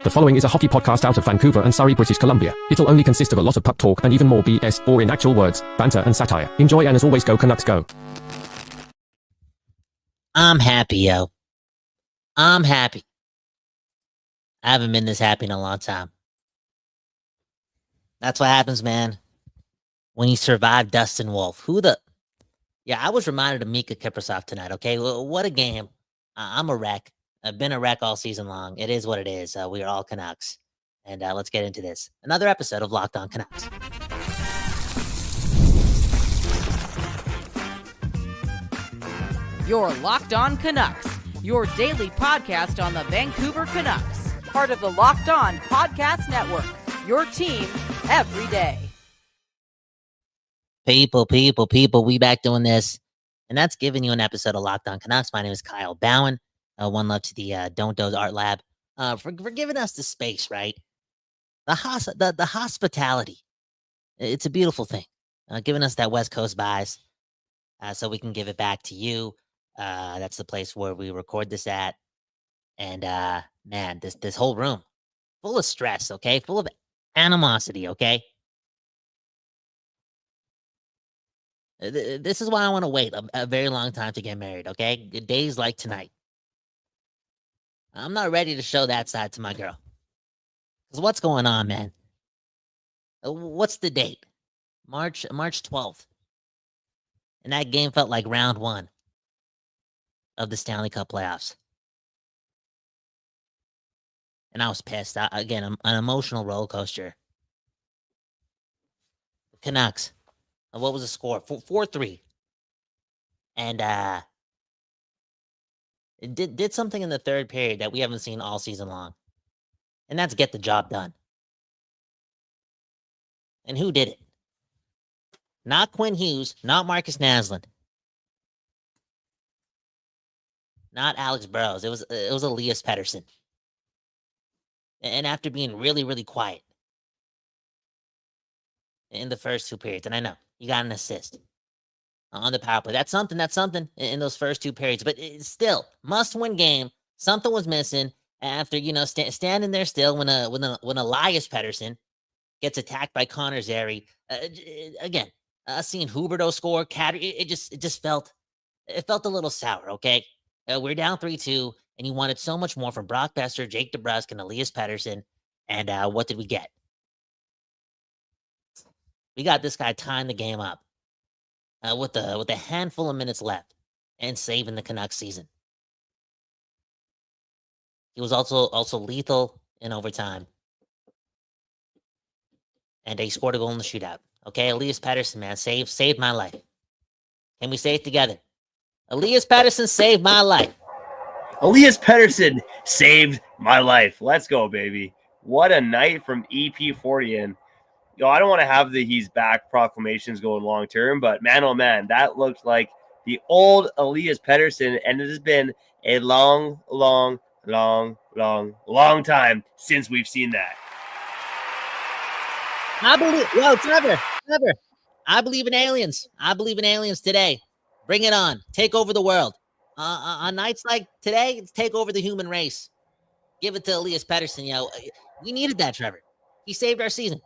The following is a hockey podcast out of Vancouver and Surrey, British Columbia. It'll only consist of a lot of puck talk and even more BS, or in actual words, banter and satire. Enjoy, and as always, go Canucks go. I'm happy, yo. I'm happy. I haven't been this happy in a long time. That's what happens, man, when you survive Dustin Wolf. Yeah, I was reminded of Mika Kiprasov tonight, okay? What a game. I'm a wreck. I've been a wreck all season long. It is what it is. We are all Canucks. And let's get into this. Another episode of Locked On Canucks. You're Locked On Canucks, your daily podcast on the Vancouver Canucks. Part of the Locked On Podcast Network, your team every day. People, we back doing this. And that's giving you an episode of Locked On Canucks. My name is Kyle Bowen. One love to the Don't Doze Art Lab for giving us the space, right? The hospitality. It's a beautiful thing. Giving us that West Coast vibes so we can give it back to you. That's the place where we record this at. And, man, this whole room full of stress, okay? Full of animosity, okay? This is why I want to wait a very long time to get married, okay? Days like tonight. I'm not ready to show that side to my girl. Because what's going on, man? What's the date? March 12th. And that game felt like round one of the Stanley Cup playoffs. And I was pissed. Again, an emotional roller coaster. Canucks. What was the score? 4-3. And it did something in the third period that we haven't seen all season long. And that's get the job done. And who did it? Not Quinn Hughes, not Marcus Naslund. Not Alex Burrows. It was Elias Pettersson. And after being really, really quiet in the first two periods, and I know you got an assist on the power play. That's something in those first two periods. But it's still must-win game. Something was missing after standing there still when Elias Pettersson gets attacked by Connor Zary. Again, seeing Huberdeau score, it just felt a little sour. Okay, we're down 3-2, and you wanted so much more from Brock Besser, Jake DeBrusk, and Elias Pettersson. And what did we get? We got this guy tying the game up with a handful of minutes left and saving the Canucks season. He was also lethal in overtime. And he scored a goal in the shootout. Okay, Elias Pettersson, man, saved my life. Can we say it together? Elias Pettersson saved my life. Elias Pettersson saved my life. Let's go, baby. What a night from EP40. And I don't want to have the he's back proclamations going long term, but man, oh man, that looked like the old Elias Pettersson, and it has been a long time since we've seen that. Trevor, I believe in aliens. I believe in aliens today. Bring it on. Take over the world. On nights like today, take over the human race. Give it to Elias Pettersson, yo. We needed that, Trevor. He saved our season.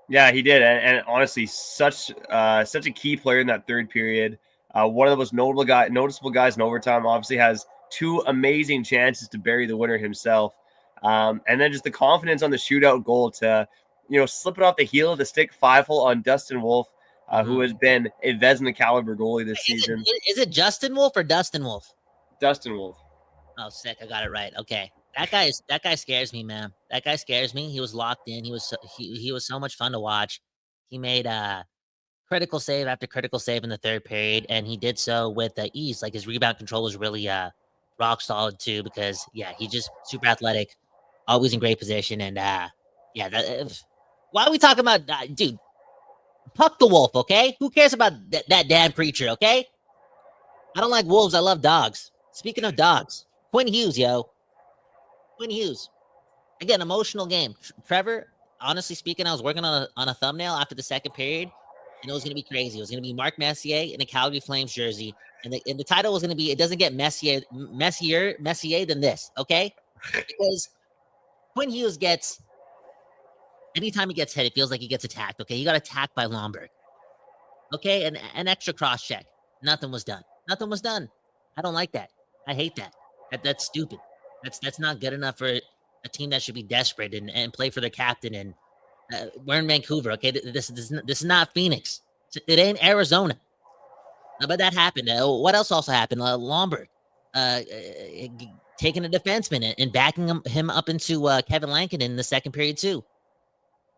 Yeah, he did, and honestly, such a key player in that third period. One of the most noticeable guys in overtime. Obviously, has two amazing chances to bury the winner himself, and then just the confidence on the shootout goal to, slip it off the heel of the stick, 5-hole on Dustin Wolf, who has been a Vezina caliber goalie this season. Is it Justin Wolf or Dustin Wolf? Dustin Wolf. Oh, sick! I got it right. Okay. That guy scares me, man. That guy scares me. He was locked in. He was so much fun to watch. He made critical save after critical save in the third period, and he did so with ease. Like, his rebound control was really rock solid too, because he's just super athletic, always in great position, and why are we talking about dude? Puck the wolf, okay? Who cares about that damn creature, okay? I don't like wolves. I love dogs. Speaking of dogs, Quinn Hughes, yo. Quinn Hughes. Again, emotional game. Trevor, honestly speaking, I was working on a thumbnail after the second period, and it was going to be crazy. It was going to be Mark Messier in a Calgary Flames jersey, and the title was going to be, it doesn't get messier than this, okay? Because Quinn Hughes anytime he gets hit, it feels like he gets attacked. Okay, he got attacked by Lomberg. Okay, an extra cross check. Nothing was done. Nothing was done. I don't like that. I hate that. That's stupid. That's not good enough for a team that should be desperate and play for their captain. And we're in Vancouver. Okay, this is not Phoenix. It ain't Arizona. But that happened. What else also happened? Lomberg taking a defenseman and backing him up into Kevin Lankin in the second period too.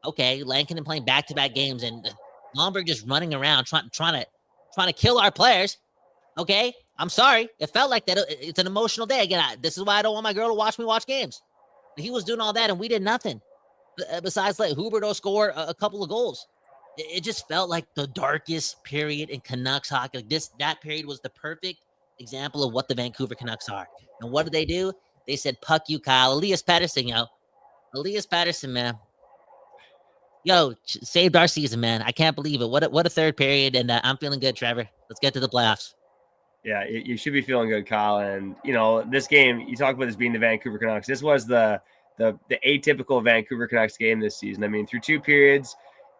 Okay, Lankin playing back-to-back games and Lomberg just running around trying to kill our players. Okay, I'm sorry. It felt like that. It's an emotional day. Again, this is why I don't want my girl to watch me watch games. He was doing all that, and we did nothing besides let Huberdeau score a couple of goals. It just felt like the darkest period in Canucks hockey. Like that period was the perfect example of what the Vancouver Canucks are. And what did they do? They said, "Puck you, Kyle." Elias Pettersson, Elias Pettersson, man. Saved our season, man. I can't believe it. What a third period, and I'm feeling good, Trevor. Let's get to the playoffs. Yeah, you should be feeling good, Kyle. And this game, you talk about this being the Vancouver Canucks. This was the atypical Vancouver Canucks game this season. I mean, through two periods,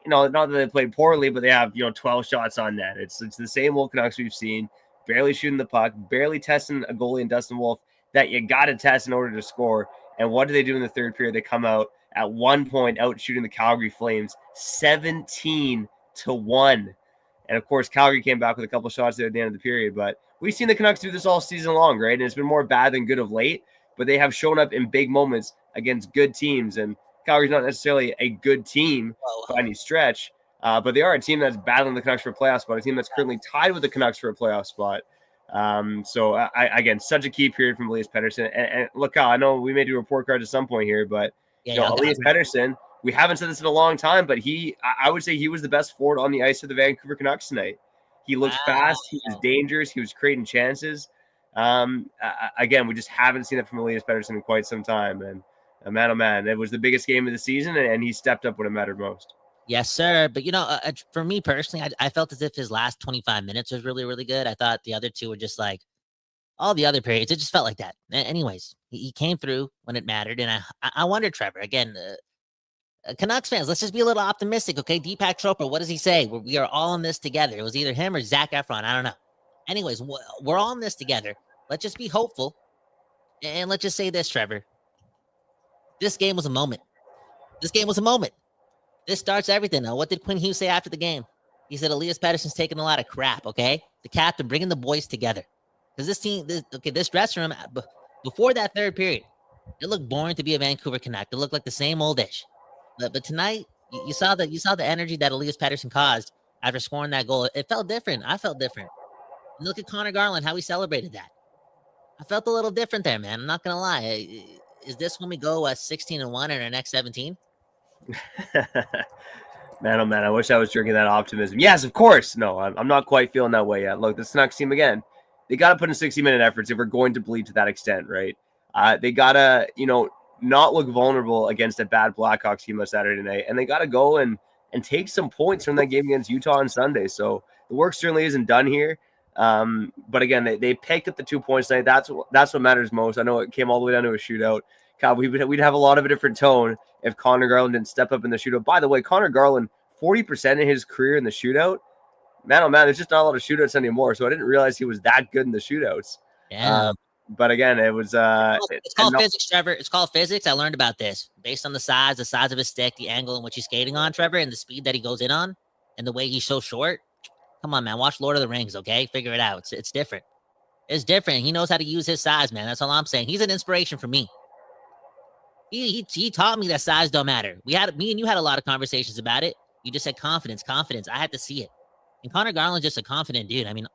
not that they played poorly, but they have 12 shots on net. It's the same old Canucks we've seen. Barely shooting the puck, barely testing a goalie in Dustin Wolf that you got to test in order to score. And what do they do in the third period? They come out at one point out shooting the Calgary Flames 17-1. And of course, Calgary came back with a couple shots there at the end of the period. But we've seen the Canucks do this all season long, right? And it's been more bad than good of late. But they have shown up in big moments against good teams. And Calgary's not necessarily a good team by any stretch. But they are a team that's battling the Canucks for a playoff spot, a team that's currently tied with the Canucks for a playoff spot. So again, such a key period from Elias Pettersson. And look, Kyle, I know we may do a report card at some point here, but Elias Pettersson, we haven't said this in a long time, but I would say he was the best forward on the ice of the Vancouver Canucks tonight. He looked fast. He was dangerous. He was creating chances. Again, we just haven't seen it from Elias Pettersson in quite some time. And man, oh man, it was the biggest game of the season, and he stepped up when it mattered most. Yes, sir. But, for me personally, I felt as if his last 25 minutes was really, really good. I thought the other two were just like all the other periods. It just felt like that. Anyways, he came through when it mattered. And I wonder, Trevor, again, Canucks fans, let's just be a little optimistic, okay? Deepak Chopra, what does he say? We are all in this together. It was either him or Zac Efron. I don't know. Anyways, we're all in this together. Let's just be hopeful. And let's just say this, Trevor. This game was a moment. This starts everything. Now, what did Quinn Hughes say after the game? He said Elias Pettersson's taking a lot of crap, okay? The captain bringing the boys together. Because this dressing room, before that third period, it looked boring to be a Vancouver Canuck. It looked like the same old-ish. But tonight, you saw the energy that Elias Pettersson caused after scoring that goal. It felt different. I felt different. And look at Connor Garland, how he celebrated that. I felt a little different there, man. I'm not going to lie. Is this when we go 16-1 in our next 17? Man, oh man, I wish I was drinking that optimism. Yes, of course. No, I'm not quite feeling that way yet. Look, the Canucks team, again, they got to put in 60-minute efforts if we're going to bleed to that extent, right? They got to, not look vulnerable against a bad Blackhawks team on Saturday night. And they got to go and take some points from that game against Utah on Sunday. So the work certainly isn't done here. But again, they picked up the 2 points tonight. That's what matters most. I know it came all the way down to a shootout. God, we'd have a lot of a different tone if Connor Garland didn't step up in the shootout. By the way, Connor Garland, 40% of his career in the shootout. Man, oh man, there's just not a lot of shootouts anymore. So I didn't realize he was that good in the shootouts. Yeah. But again, it was it's called physics, Trevor. It's called physics. I learned about this based on the size of his stick, the angle in which he's skating on, Trevor, and the speed that he goes in on, and the way he's so short. Come on, man. Watch Lord of the Rings, okay? Figure it out. It's different. It's different. He knows how to use his size, man. That's all I'm saying. He's an inspiration for me. He taught me that size don't matter. Me and you had a lot of conversations about it. You just said confidence. I had to see it. And Connor Garland's just a confident dude. I mean,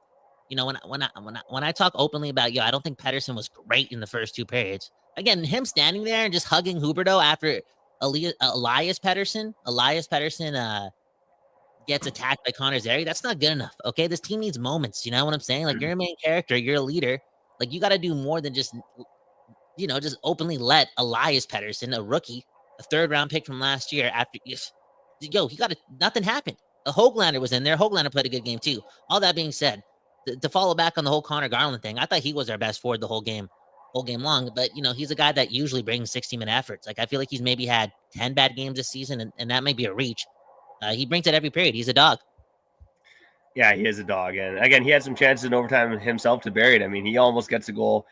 when I talk openly about, I don't think Pettersson was great in the first two periods. Again, him standing there and just hugging Huberdeau after Elias Pettersson gets attacked by Connor Zary, that's not good enough. Okay, this team needs moments. You know what I'm saying? Like, you're a main character, you're a leader. Like, you got to do more than just openly let Elias Pettersson, a rookie, a third-round pick from last year, nothing happened. The Höglander was in there. Höglander played a good game too. All that being said, to follow back on the whole Connor Garland thing, I thought he was our best forward the whole game. whole game long. But, he's a guy that usually brings 60-minute efforts. Like, I feel like he's maybe had 10 bad games this season, and that may be a reach. He brings it every period. He's a dog. Yeah, he is a dog. And again, he had some chances in overtime himself to bury it. I mean, he almost gets a goal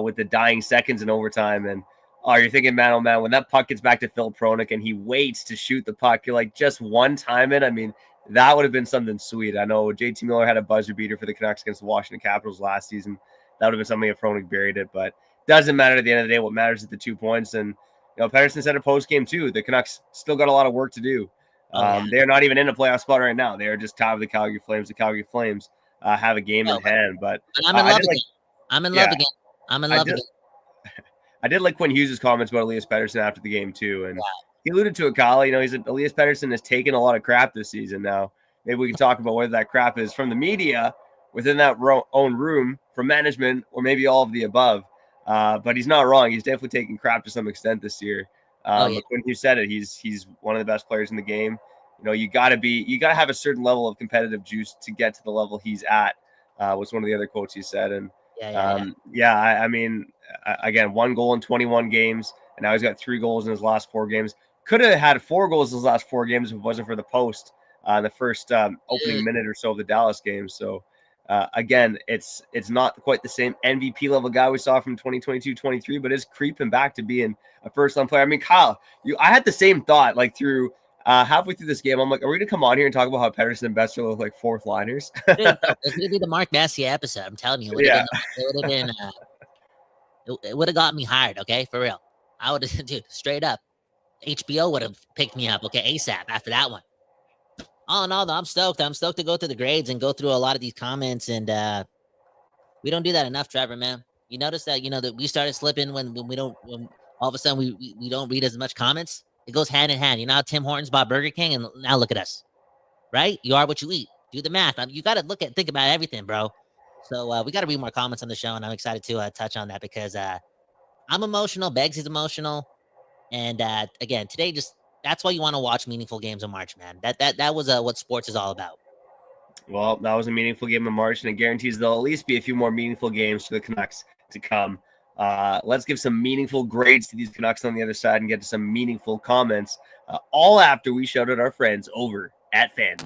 with the dying seconds in overtime. And you're thinking, man, oh man, when that puck gets back to Phil Pronik and he waits to shoot the puck, you're like, just one time it. I mean, that would have been something sweet. I know JT Miller had a buzzer beater for the Canucks against the Washington Capitals last season. That would have been something if Pronik buried it, but doesn't matter at the end of the day. What matters is the 2 points. And, Pettersson said a post game too. The Canucks still got a lot of work to do. They're not even in a playoff spot right now. They are just tied with the Calgary Flames. The Calgary Flames have a game in hand, but I'm in love again. I'm in love again. I'm in love again. I did like Quinn Hughes' comments about Elias Pettersson after the game too, and he alluded to it, Kyle. Elias Pettersson has taken a lot of crap this season. Now, maybe we can talk about whether that crap is from the media, within that own room, from management, or maybe all of the above. But he's not wrong. He's definitely taking crap to some extent this year. But when you said it, he's one of the best players in the game. You gotta have a certain level of competitive juice to get to the level he's at. Was one of the other quotes he said. And I mean, again, 1 goal in 21 games, and now he's got 3 goals in his last 4 games. Could have had 4 goals in his last 4 games if it wasn't for the post in the first opening minute or so of the Dallas game. So again, it's not quite the same MVP level guy we saw from 2022-23, but is creeping back to being a first-line player. I mean, Kyle, I had the same thought like through halfway through this game. I'm like, are we gonna come on here and talk about how Pettersson and Besser look like fourth liners? It's gonna be the Mark Messier episode. I'm telling you, it would have got me hired. Okay, for real. I would have, dude, straight up. HBO would have picked me up. Okay, ASAP after that one. Oh no, I'm stoked. I'm stoked to go through the grades and go through a lot of these comments. And we don't do that enough, Trevor, man. You notice that, that we started slipping when all of a sudden we don't read as much comments. It goes hand in hand. You know how Tim Hortons bought Burger King, and now look at us, right? You are what you eat. Do the math. You got to think about everything, bro. So we got to read more comments on the show, and I'm excited to touch on that because I'm emotional. Beggs is emotional, and again, today that's why you want to watch meaningful games in March, man. That was what sports is all about. Well, that was a meaningful game in March, and it guarantees there'll at least be a few more meaningful games for the Canucks to come. Let's give some meaningful grades to these Canucks on the other side and get to some meaningful comments, all after we shout out our friends over at FanDuel.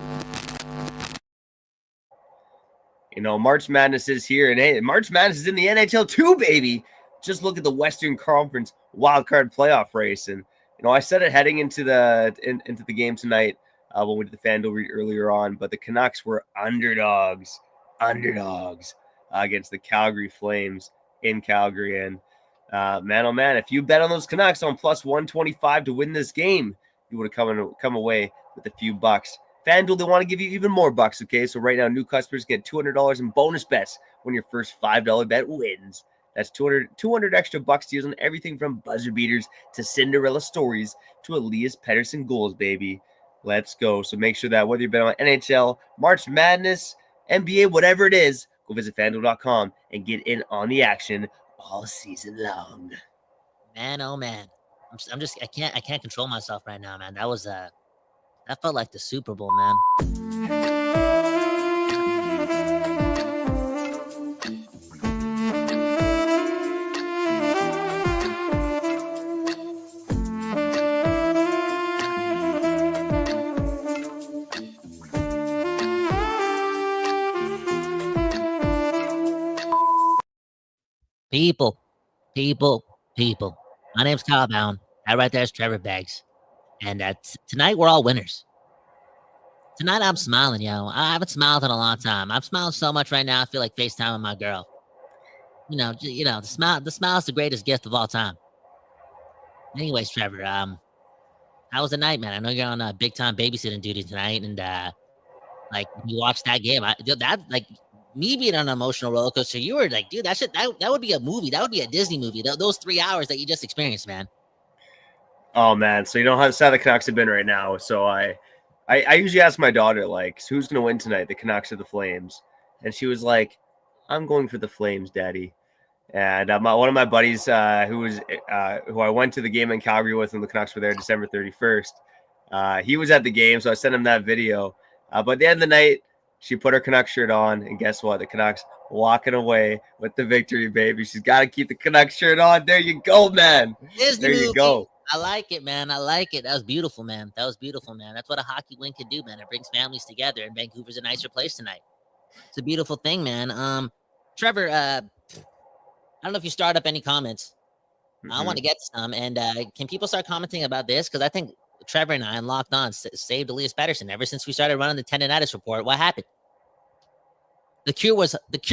March Madness is here, and hey, March Madness is in the NHL too, baby. Just look at the Western Conference wildcard playoff race, and I said it heading into the game tonight when we did the FanDuel read earlier on, but the Canucks were underdogs against the Calgary Flames in Calgary. And man, oh man, if you bet on those Canucks on plus 125 to win this game, you would have come away with a few bucks. FanDuel, they want to give you even more bucks, okay? So right now, new customers get $200 in bonus bets when your first $5 bet wins. That's 200 extra bucks to use on everything from buzzer beaters to Cinderella stories to Elias Pettersson goals, baby. Let's go. So make sure that whether you bet on NHL, March Madness, NBA, whatever it is, go visit FanDuel.com and get in on the action all season long. Man, oh man, I can't control myself right now, man. That felt like the Super Bowl, man. People. My name's Kyle Bound. That right there is Trevor Beggs. And tonight we're all winners. Tonight I'm smiling, yo. I haven't smiled in a long time. I'm smiling so much right now. I feel like FaceTiming my girl. The smile is the greatest gift of all time. Anyways, Trevor, how was the night, man? I know you're on big time babysitting duty tonight, and you watched that game. Me being on an emotional roller coaster, you were like, dude, that would be a movie. That would be a Disney movie. Those 3 hours that you just experienced, man. Oh man, so how sad the Canucks have been right now. So I usually ask my daughter, like, who's gonna win tonight, the Canucks or the Flames? And she was like, I'm going for the Flames, Daddy. And one of my buddies, who I went to the game in Calgary with when the Canucks were there December 31st, he was at the game, so I sent him that video. But at the end of the night, She put her Canucks shirt on, and guess what? The Canucks walking away with the victory, baby. She's got to keep the Canucks shirt on. There you go, man. Disney There you movie. go. I like it, man. I like it. That was beautiful, man. That was beautiful, man. That's what a hockey win could do, man. It brings families together, and Vancouver's a nicer place tonight. It's a beautiful thing, man. Trevor, I don't know if you start up any comments. I want to get some, and can people start commenting about this? Because I think Trevor and I on Locked On saved Elias Pettersson ever since we started running the tendonitis report. What happened? The cure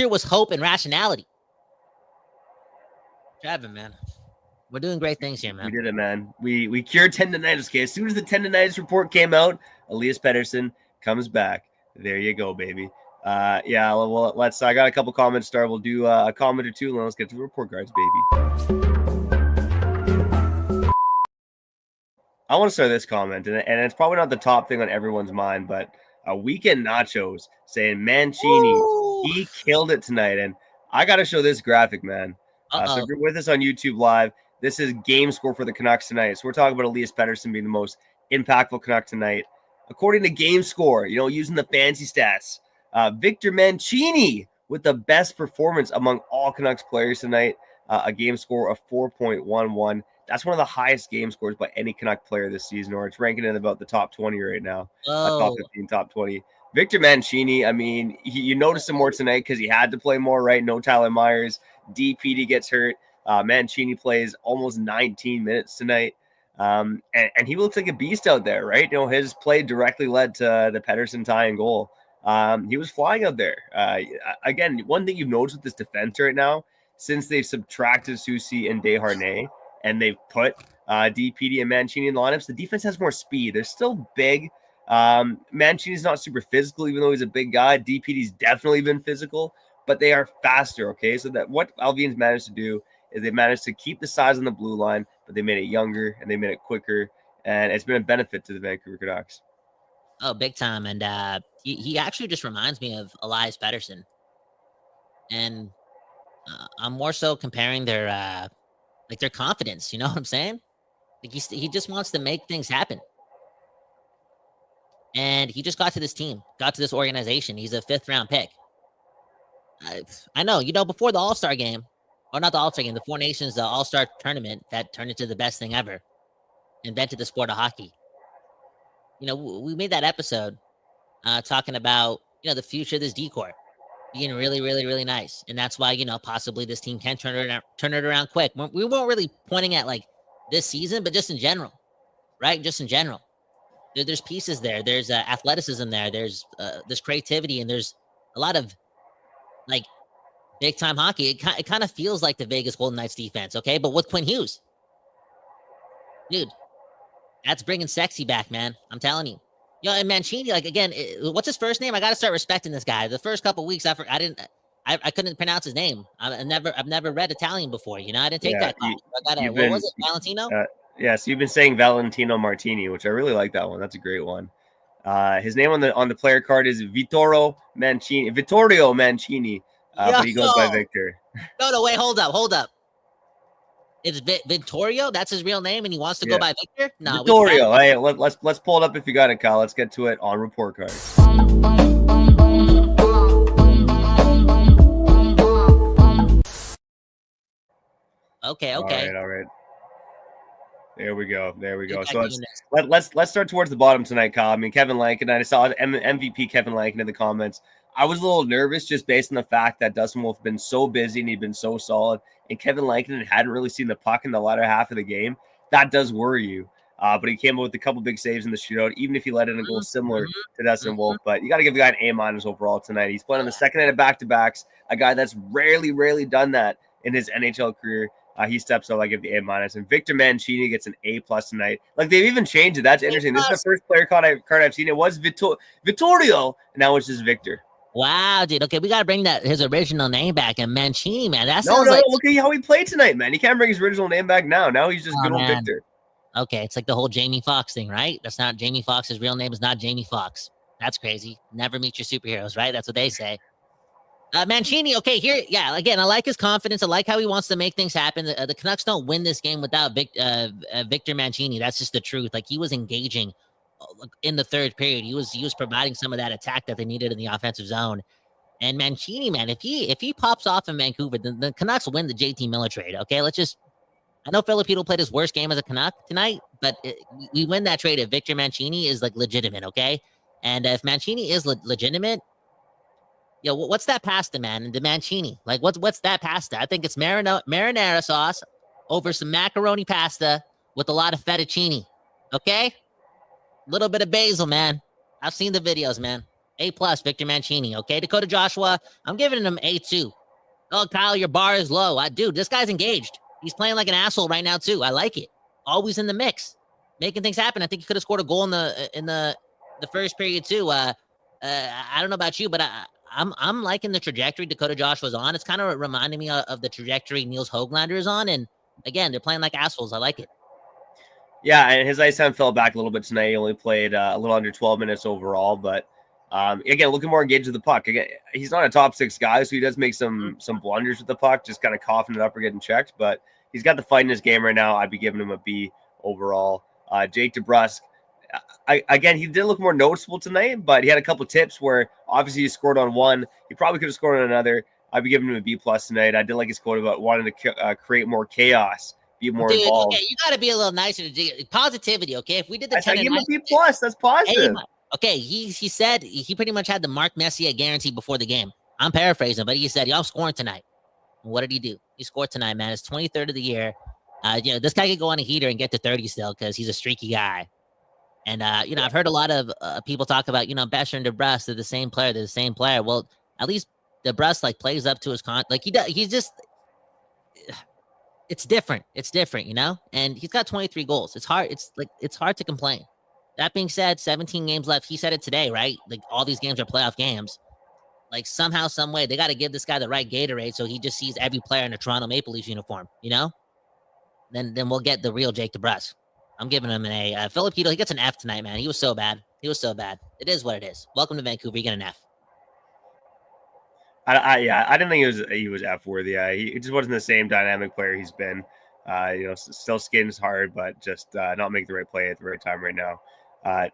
was hope and rationality. Trevor, man, we're doing great things here, man. We did it, man. We cured tendonitis. Okay, as soon as the tendonitis report came out, Elias Pettersson comes back. There you go, baby. Yeah. Well, let's. I got a couple comments. We'll do a comment or two, and then let's get to the report cards, baby. I want to start this comment, and it's probably not the top thing on everyone's mind, but Weekend Nachos saying Mancini, he killed it tonight. And I got to show this graphic, man. So if you're with us on YouTube Live, this is game score for the Canucks tonight. So we're talking about Elias Pettersson being the most impactful Canuck tonight. According to game score, using the fancy stats, Victor Mancini with the best performance among all Canucks players tonight, a game score of 4.11. That's one of the highest game scores by any Canuck player this season, or it's ranking in about the top 20 right now. Top 15, top 20. Victor Mancini, I mean, you noticed him more tonight because he had to play more, right? No Tyler Myers. DPD gets hurt. Mancini plays almost 19 minutes tonight. And he looks like a beast out there, right? His play directly led to the Pettersson tying goal. He was flying out there. Again, one thing you've noticed with this defense right now, since they've subtracted Soucy and Desharnais, and they've put DPD and Mancini in the lineups, the defense has more speed. They're still big. Mancini's not super physical, even though he's a big guy. DPD's definitely been physical, but they are faster, okay? So that what Alvin's managed to do is they managed to keep the size on the blue line, but they made it younger and they made it quicker, and it's been a benefit to the Vancouver Canucks. Oh, big time. And he actually just reminds me of Elias Pettersson. And I'm more so comparing their confidence, you know what I'm saying? Like he just wants to make things happen. And he just got to this team, got to this organization. He's a 5th round pick. I know, before the All-Star game, or not the All-Star game, the Four Nations, the All-Star tournament that turned into the best thing ever, invented the sport of hockey. We made that episode talking about, the future of this D-Corps being really, really, really nice. And that's why, possibly this team can turn it around quick. We weren't really pointing at like this season, but just in general, right? Just in general. There's pieces there. There's athleticism there. There's creativity, and there's a lot of like big time hockey. It kind of feels like the Vegas Golden Knights defense, okay? But with Quinn Hughes, dude, that's bringing sexy back, man. I'm telling you. And Mancini, like, again, what's his first name? I got to start respecting this guy. The first couple weeks, I couldn't pronounce his name. I've never read Italian before. I didn't take that class. What was it? Valentino? So you've been saying Valentino Martini, which I really like that one. That's a great one. His name on the player card is Vittorio Mancini, but he goes by Victor. No, wait, hold up. It's Vittorio. That's his real name, and he wants to go by Victor. No, Vittorio. Hey, let's pull it up if you got it, Kyle. Let's get to it on report card. Okay. All right. There we go. So let's start towards the bottom tonight, Kyle. I mean, Kevin Lankin. I saw MVP Kevin Lankin in the comments. I was a little nervous just based on the fact that Dustin Wolf had been so busy and he'd been so solid, and Kevin Lankin hadn't really seen the puck in the latter half of the game. That does worry you. But he came up with a couple big saves in the shootout, even if he let in a goal similar to Dustin Wolf. But you got to give the guy an A- overall tonight. He's playing on the second night of back-to-backs, a guy that's rarely done that in his NHL career. He steps up. I give the A-, and Victor Mancini gets an A+ tonight. Like, they've even changed it. That's interesting. This is the first player card I've seen. It was Vittorio, and now it's just Victor. Wow, dude. Okay, we got to bring his original name back. And Mancini, man, that sounds like... Look at how he played tonight, man. He can't bring his original name back now. Now he's just good old Victor. Okay, it's like the whole Jamie Foxx thing, right? That's not Jamie Foxx. His real name is not Jamie Foxx. That's crazy. Never meet your superheroes, right? That's what they say. Mancini, okay, here, yeah, again, I like his confidence. I like how he wants to make things happen. The Canucks don't win this game without Victor Mancini. That's just the truth. Like, he was engaging in the third period. He was providing some of that attack that they needed in the offensive zone. And Mancini, man, if he pops off in Vancouver, then the Canucks win the JT Miller trade. Okay, I know Filipino played his worst game as a Canuck tonight, but we win that trade if Victor Mancini is like legitimate. Okay, and if Mancini is legitimate, yo, what's that pasta, man? And the Mancini, like what's that pasta? I think it's marinara sauce over some macaroni pasta with a lot of fettuccine. Okay, a little bit of basil, man. I've seen the videos, man. A+ Victor Mancini. Okay, Dakota Joshua, I'm giving him A2. Oh, Kyle, your bar is low. Dude, this guy's engaged. He's playing like an asshole right now too. I like it. Always in the mix, making things happen. I think he could have scored a goal in the first period too. I don't know about you, but I'm liking the trajectory Dakota Joshua's on. It's kind of reminding me of the trajectory Niels Höglander is on. And again, they're playing like assholes. I like it. Yeah, and his ice time fell back a little bit tonight. He only played a little under 12 minutes overall, but again, looking more engaged with the puck. Again, he's not a top 6 guy, so he does make some blunders with the puck, just kind of coughing it up or getting checked. But he's got the fight in his game right now. I'd be giving him a B overall. Jake DeBrusk, again, he did look more noticeable tonight, but he had a couple tips where obviously he scored on one. He probably could have scored on another. I'd be giving him a B+ tonight. I did like his quote about wanting to create more chaos, be more involved. Okay, you got to be a little nicer. Positivity, okay? If we did the 10 I give him a B+. That's positive. Okay, he said he pretty much had the Mark Messier guarantee before the game. I'm paraphrasing, but he said, "Yo, I'm scoring tonight." And what did he do? He scored tonight, man. It's 23rd of the year. This guy could go on a heater and get to 30 still because he's a streaky guy. And I've heard a lot of people talk about, Besser and DeBrusk, they're the same player. They're the same player. Well, at least DeBrusk like plays up to his like he does. He's just. It's different. It's different, And he's got 23 goals. It's hard. It's hard to complain. That being said, 17 games left. He said it today, right? Like all these games are playoff games. Like somehow, some way, they got to give this guy the right Gatorade so he just sees every player in a Toronto Maple Leafs uniform. Then we'll get the real Jake DeBrusk. I'm giving him an A. Filipino, he gets an F tonight, man. He was so bad. It is what it is. Welcome to Vancouver. You get an F. I didn't think he was F worthy. He just wasn't the same dynamic player he's been. Still skating hard, but just not making the right play at the right time right now.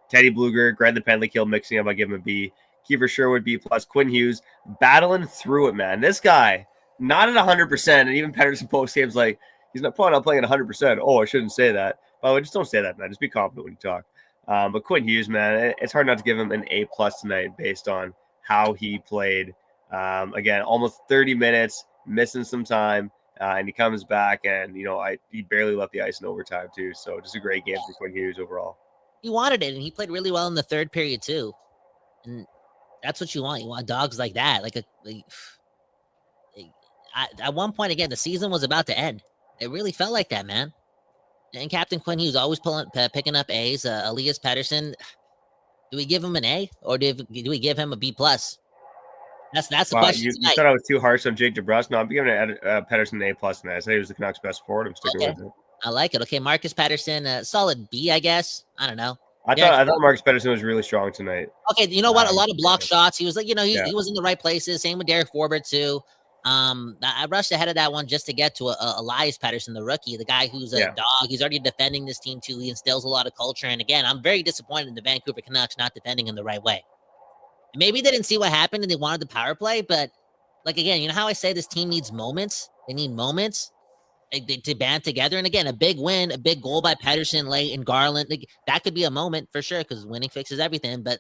Teddy Bluger, grabbed the penalty kill, mixing up. I give him a B. Kiefer Sherwood, B+. Quinn Hughes, battling through it, man. This guy, not at 100%. And even Pettersson post game's like, he's probably not playing at 100%. Oh, I shouldn't say that. By the way, just don't say that, man. Just be confident when you talk. But Quinn Hughes, man, it's hard not to give him an A+ tonight based on how he played. Again, almost 30 minutes, missing some time. And he comes back, and he barely left the ice in overtime too. So just a great game for Quinn Hughes overall. He wanted it, and he played really well in the third period too. And that's what you want. You want dogs like that. At one point, again, the season was about to end. It really felt like that, man. And Captain Quinn Hughes always picking up A's. Elias Pettersson, do we give him an A or do we give him a B+? That's the question. You thought I was too harsh on Jake DeBrusk. No, I'm giving Pettersson an A+ tonight. I said he was the Canucks' best forward. I'm sticking with it. I like it. Okay, Marcus Pettersson, solid B, I guess. I don't know. I thought Marcus Pettersson was really strong tonight. Okay, you know what? A lot of block shots. He was like, he was in the right places. Same with Derek Forbert too. I rushed ahead of that one just to get to Elias Pettersson, the rookie, the guy who's a dog. He's already defending this team too. He instills a lot of culture. And again, I'm very disappointed in the Vancouver Canucks not defending him the right way. Maybe they didn't see what happened and they wanted the power play, but again, you know how I say this team needs moments? They need moments to band together. And again, a big win, a big goal by Pettersson late and Garland, that could be a moment for sure because winning fixes everything. But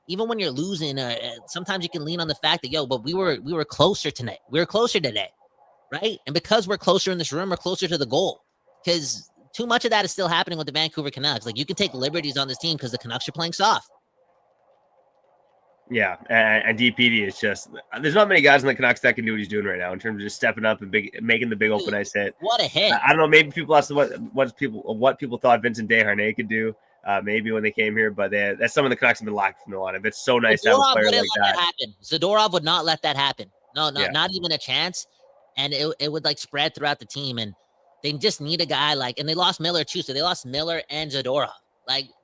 even when you're losing, sometimes you can lean on the fact that, but we were closer tonight. We were closer today, right? And because we're closer in this room, we're closer to the goal because too much of that is still happening with the Vancouver Canucks. You can take liberties on this team because the Canucks are playing soft. Yeah, and DPD is just – there's not many guys in the Canucks that can do what he's doing right now in terms of just stepping up and making the big open ice hit. What a hit. I don't know. Maybe people asked what people thought Vincent Desharnais could do maybe when they came here, but that's some of the Canucks have been lacking from the lineup. It's so nice to have a player like that. Zadorov would not let that happen. No, not even a chance. And it would spread throughout the team. And they just need a guy and they lost Miller too. So they lost Miller and Zadorov.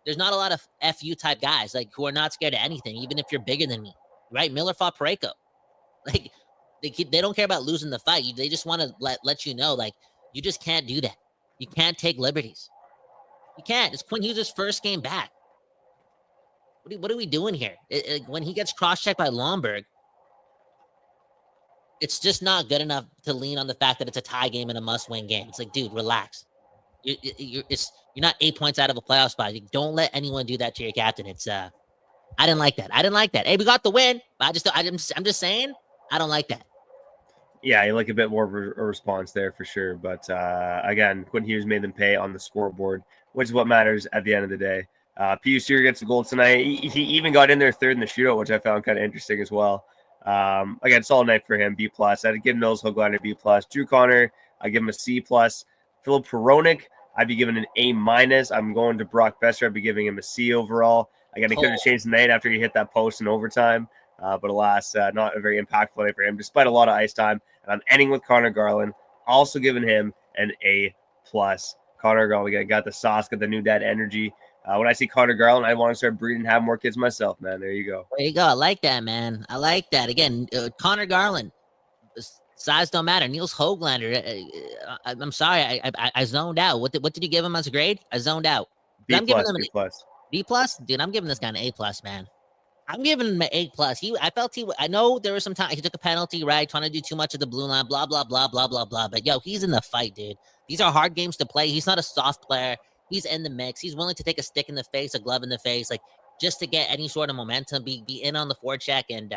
There's not a lot of FU type guys who are not scared of anything, even if you're bigger than me, right? Miller fought Parayko. They don't care about losing the fight. They just want to let you know, you just can't do that. You can't take liberties. You can't. It's Quinn Hughes' first game back. what are we doing here? When he gets cross-checked by Lomberg, it's just not good enough to lean on the fact that it's a tie game and a must-win game. It's like, dude, relax. You're not 8 points out of a playoff spot. Don't let anyone do that to your captain. It's I didn't like that. Hey, we got the win, but I'm just saying, I don't like that. Yeah, you like a bit more of a response there for sure. But again, Quinn Hughes made them pay on the scoreboard, which is what matters at the end of the day. Pius here gets the goal tonight. He even got in there third in the shootout, which I found kind of interesting as well. Again, solid night for him, B+. I'd give Nils Höglander B+. Drew Connor, I give him a C+. Philip Peronic, I'd be giving an A-. I'm going to Brock Besser. I'd be giving him a C overall. Again, he could have changed the night after he hit that post in overtime. But alas, not a very impactful night for him, despite a lot of ice time. And I'm ending with Connor Garland, also giving him an A+. Connor Garland got the sauce, got the new dad energy. When I see Connor Garland, I want to start breeding and have more kids myself, man. There you go. There you go. I like that, man. I like that. Again, Connor Garland, size don't matter. Nils Höglander, I'm sorry, I zoned out. What did you give him as a grade? I zoned out. B+, I'm giving him B+. B+? Dude, I'm giving this guy an A+, man. I'm giving him an A+. I know there was some time he took a penalty, right? Trying to do too much of the blue line, blah, blah, blah, blah, blah, blah. But yo, he's in the fight, dude. These are hard games to play. He's not a soft player. He's in the mix. He's willing to take a stick in the face, a glove in the face, like just to get any sort of momentum, be in on the forecheck. And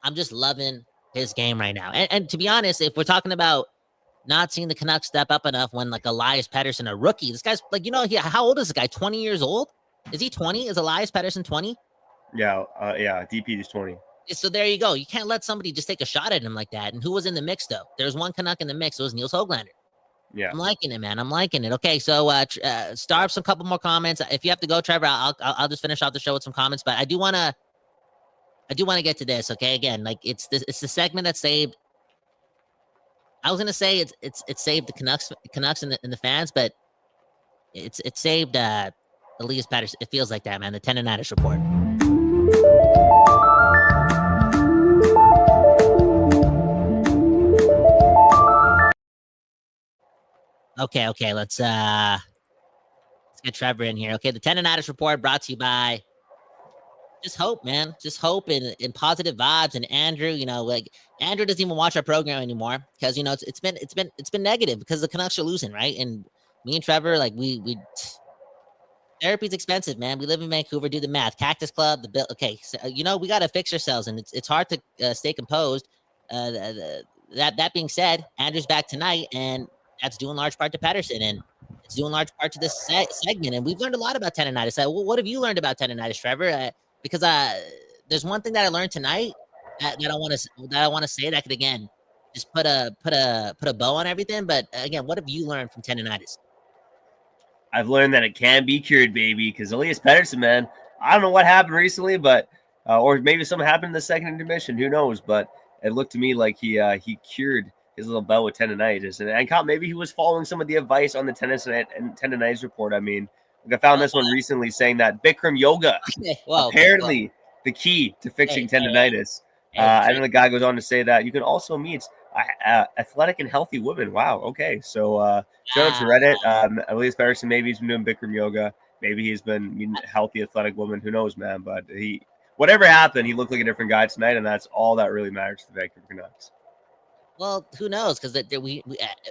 I'm just loving his game right now. And to be honest, if we're talking about not seeing the Canucks step up enough when like Elias Pettersson, a rookie, this guy's like, how old is this guy? 20 years old? Is he 20? Is Elias Pettersson 20? Yeah, DP is 20. So there you go. You can't let somebody just take a shot at him like that. And who was in the mix, though? There's one Canuck in the mix. It was Nils Höglander. Yeah. I'm liking it, man. I'm liking it. Okay, so start up some couple more comments. If you have to go, Trevor, I'll just finish off the show with some comments. But I do want to get to this. Okay, again, like it's the segment that saved. I was gonna say it's saved the Canucks and the fans, but it saved Elias Pettersson. It feels like that, man. The tendonitis report. Okay, let's get Trevor in here. Okay, the tendonitis report brought to you by just hope, man. Just hope and positive vibes. And Andrew, like Andrew doesn't even watch our program anymore because it's been negative because the Canucks are losing, right? And me and Trevor, like we therapy's expensive, man. We live in Vancouver. Do the math. Cactus Club, the bill. Okay, so, we got to fix ourselves, and it's hard to stay composed. That being said, Andrew's back tonight, and that's due in large part to Pettersson, and it's due in large part to this segment. And we've learned a lot about tendonitis. What have you learned about tendonitis, Trevor? Because there's one thing that I learned tonight that I want to say that could again just put a bow on everything. But again, what have you learned from tendonitis? I've learned that it can be cured, baby. Because Elias Pettersson, man, I don't know what happened recently, but or maybe something happened in the second intermission. Who knows? But it looked to me like he cured his little bout with tendonitis, and I thought maybe he was following some of the advice on the tendonitis report. I mean, I found this one recently saying that Bikram yoga apparently the key to fixing tendonitis. And then the guy goes on to say that you can also meet athletic and healthy women. Wow. Okay. So shout out to Reddit. Elias Pettersson, maybe he's been doing Bikram yoga. Maybe he's been meeting healthy athletic women. Who knows, man? But whatever happened, he looked like a different guy tonight, and that's all that really matters to the Vancouver Canucks. Well, who knows? Because we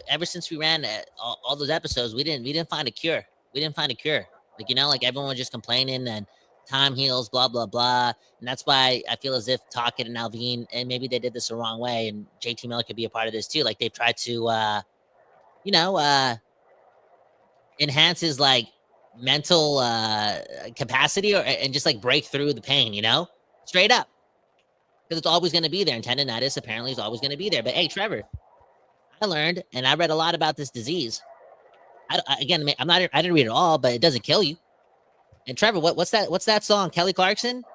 ever since we ran all those episodes, we didn't find a cure. Like everyone was just complaining and time heals, blah blah blah, and that's why I feel as if Tocchet and Alvin, and maybe they did this the wrong way, and JT Miller could be a part of this too. Like they've tried to, enhance his like mental capacity and just like break through the pain, straight up. Because it's always going to be there. And tendonitis apparently is always going to be there. But hey, Trevor, I learned and I read a lot about this disease. I didn't read it all, but it doesn't kill you. And Trevor, what's that song? Kelly Clarkson?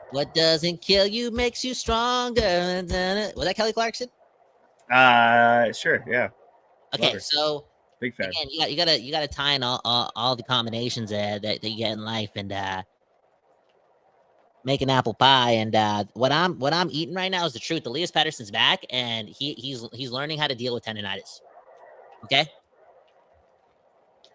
What doesn't kill you makes you stronger. Was that Kelly Clarkson? Sure, yeah. Okay, so big fan. Again, you gotta tie in all the combinations that you get in life and make an apple pie. And what I'm eating right now is the truth. Elias Pettersson's back, and he's learning how to deal with tendonitis. Okay,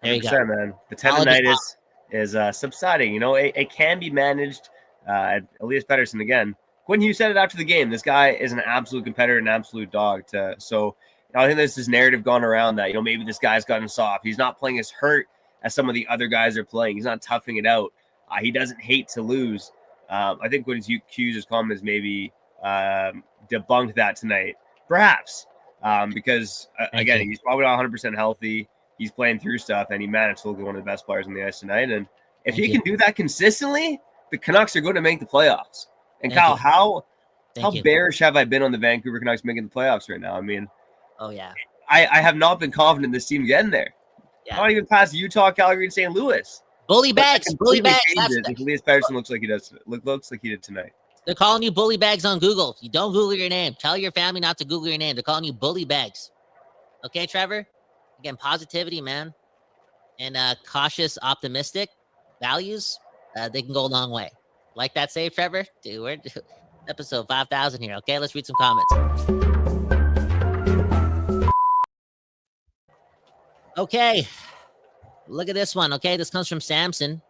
there you go, man. The tendonitis is subsiding. It can be managed. Elias Pettersson again. Quinn Hughes said it after the game. This guy is an absolute competitor, an absolute dog. So I think there's this narrative gone around that maybe this guy's gotten soft. He's not playing as hurt as some of the other guys are playing. He's not toughing it out. He doesn't hate to lose. I think Quinn Hughes' comments maybe debunked that tonight, perhaps, because again, he's probably not 100% healthy. He's playing through stuff, and he managed to look like one of the best players on the ice tonight. And if he can do that consistently, the Canucks are going to make the playoffs. And Kyle, how bearish have I been on the Vancouver Canucks making the playoffs right now? I mean, I have not been confident in this team getting there. Yeah. Not even past Utah, Calgary, and St. Louis. Bully bags. If Elias Pettersson looks like he did tonight. They're calling you bully bags on Google. You don't Google your name. Tell your family not to Google your name. They're calling you bully bags. Okay, Trevor? Again, positivity, man. And cautious, optimistic values, they can go a long way. Like that save, Trevor? Dude, we're episode 5,000 here. Okay, let's read some comments. Okay. Look at this one. Okay, this comes from Samson.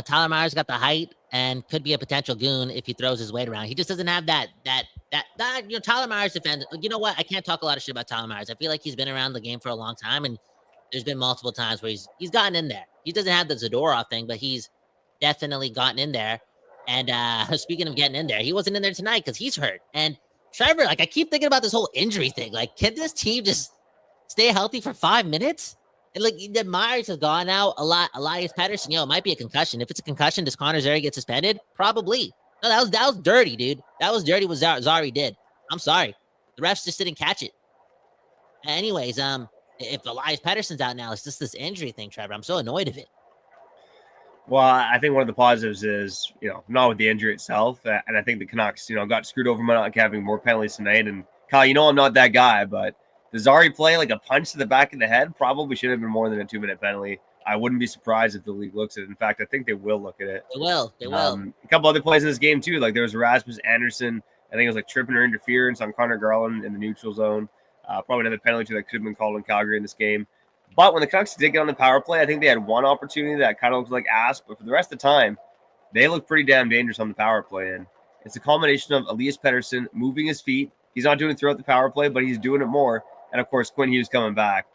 Tyler Myers got the height and could be a potential goon if he throws his weight around. He just doesn't have that. Tyler Myers defends. You know what? I can't talk a lot of shit about Tyler Myers. I feel like he's been around the game for a long time, and there's been multiple times where he's gotten in there. He doesn't have the Zadorov thing, but he's definitely gotten in there. And speaking of getting in there, he wasn't in there tonight because he's hurt. And Trevor, I keep thinking about this whole injury thing. Can this team just stay healthy for 5 minutes? And the Myers has gone out a lot. Elias Pettersson, it might be a concussion. If it's a concussion, does Connor Zary get suspended? Probably. No, that was dirty, dude. That was dirty what Zary did. I'm sorry. The refs just didn't catch it. Anyways, if Elias Pettersson's out now, it's just this injury thing, Trevor. I'm so annoyed of it. Well, I think one of the positives is, not with the injury itself. And I think the Canucks, got screwed over by not having more penalties tonight. And Kyle, I'm not that guy, but the Zary play, a punch to the back of the head, probably should have been more than a 2-minute penalty. I wouldn't be surprised if the league looks at it. In fact, I think they will look at it. They will. A couple other plays in this game, too. There was Rasmus Anderson. I think it was tripping or interference on Connor Garland in the neutral zone. Probably another penalty that could have been called in Calgary in this game. But when the Canucks did get on the power play, I think they had one opportunity that kind of looked like ass. But for the rest of the time, they look pretty damn dangerous on the power play. And it's a combination of Elias Pettersson moving his feet. He's not doing it throughout the power play, but he's doing it more. And, of course, Quinn Hughes coming back,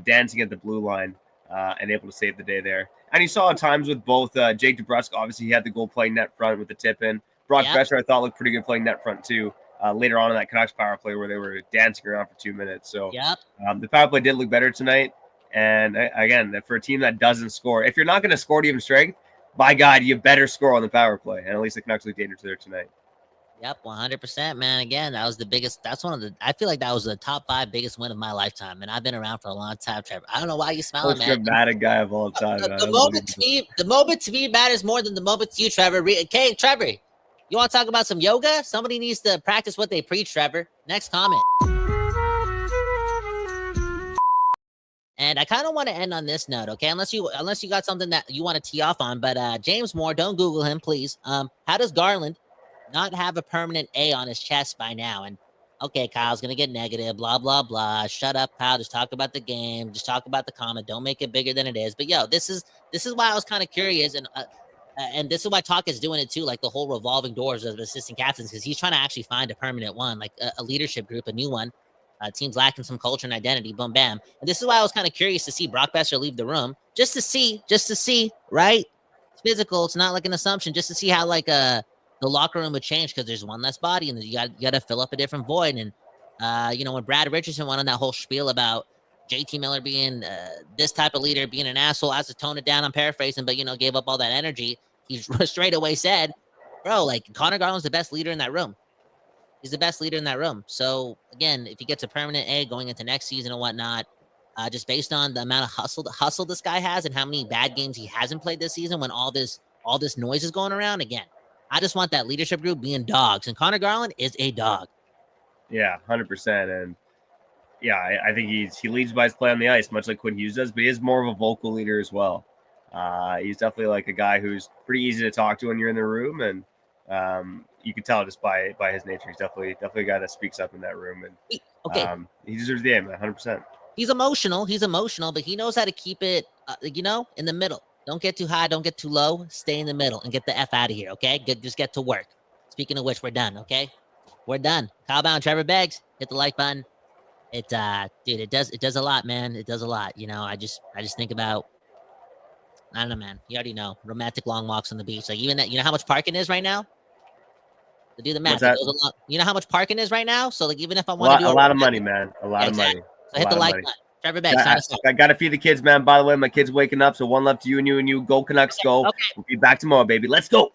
dancing at the blue line, and able to save the day there. And you saw at times with both Jake DeBrusk, obviously he had the goal playing net front with the tip in. Brock Besser, I thought, looked pretty good playing net front, too, later on in that Canucks power play where they were dancing around for 2 minutes. So the power play did look better tonight. And, again, for a team that doesn't score, if you're not going to score to even strength, by God, you better score on the power play. And at least the Canucks look dangerous there tonight. Yep, 100%, man. Again, that was the biggest. That's I feel like that was the top 5 biggest win of my lifetime. And I've been around for a long time, Trevor. I don't know why you smiling, man. Most dramatic guy of all time. The moment to me matters more than the moment to you, Trevor. Okay, Trevor, you want to talk about some yoga? Somebody needs to practice what they preach, Trevor. Next comment. And I kind of want to end on this note, okay? Unless you got something that you want to tee off on. But James Moore, don't Google him, please. How does Garland not have a permanent A on his chest by now? And okay, Kyle's gonna get negative, blah blah blah. Shut up, Kyle. Just talk about the game. Just talk about the comment. Don't make it bigger than it is. But this is why I was kind of curious, and this is why Talk is doing it too, like the whole revolving doors of assistant captains, because he's trying to actually find a permanent one, like a leadership group, a new one. Teams lacking some culture and identity, boom, bam. And this is why I was kind of curious to see Brock Besser leave the room, just to see, right? It's physical. It's not like an assumption. Just to see how the locker room would change, because there's one less body and you got to fill up a different void. And, when Brad Richardson went on that whole spiel about JT Miller being this type of leader, being an asshole, has to tone it down, I'm paraphrasing, but, gave up all that energy. He straight away said, bro, Connor Garland's the best leader in that room. He's the best leader in that room. So, again, if he gets a permanent A going into next season and whatnot, just based on the amount of hustle this guy has and how many bad games he hasn't played this season when all this noise is going around, again, I just want that leadership group being dogs. And Connor Garland is a dog. Yeah, 100%. And, I think he leads by his play on the ice, much like Quinn Hughes does, but he is more of a vocal leader as well. He's definitely a guy who's pretty easy to talk to when you're in the room. And you can tell just by his nature. He's definitely a guy that speaks up in that room. And he deserves the game, 100%. He's emotional, but he knows how to keep it, in the middle. Don't get too high. Don't get too low. Stay in the middle and get the F out of here, okay? Just get to work. Speaking of which, we're done, okay? We're done. Kyle Bound, Trevor Beggs, hit the like button. Dude, it does a lot, man. It does a lot. You know, I just think about, I don't know, man. You already know, romantic long walks on the beach. Like even that, you know how much parking is right now? To do the math, you know how much parking is right now? So like even if I want to do a lot of money, man. A lot of money. So hit the like button. Trevor Beggs, I got to feed the kids, man. By the way, my kids waking up. So one love to you and you and you. Go Canucks, go. Okay. We'll be back tomorrow, baby. Let's go.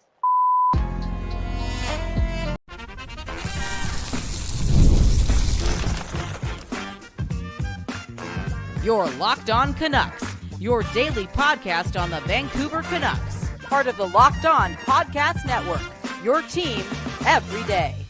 Your Locked On Canucks, your daily podcast on the Vancouver Canucks, part of the Locked On Podcast Network, your team every day.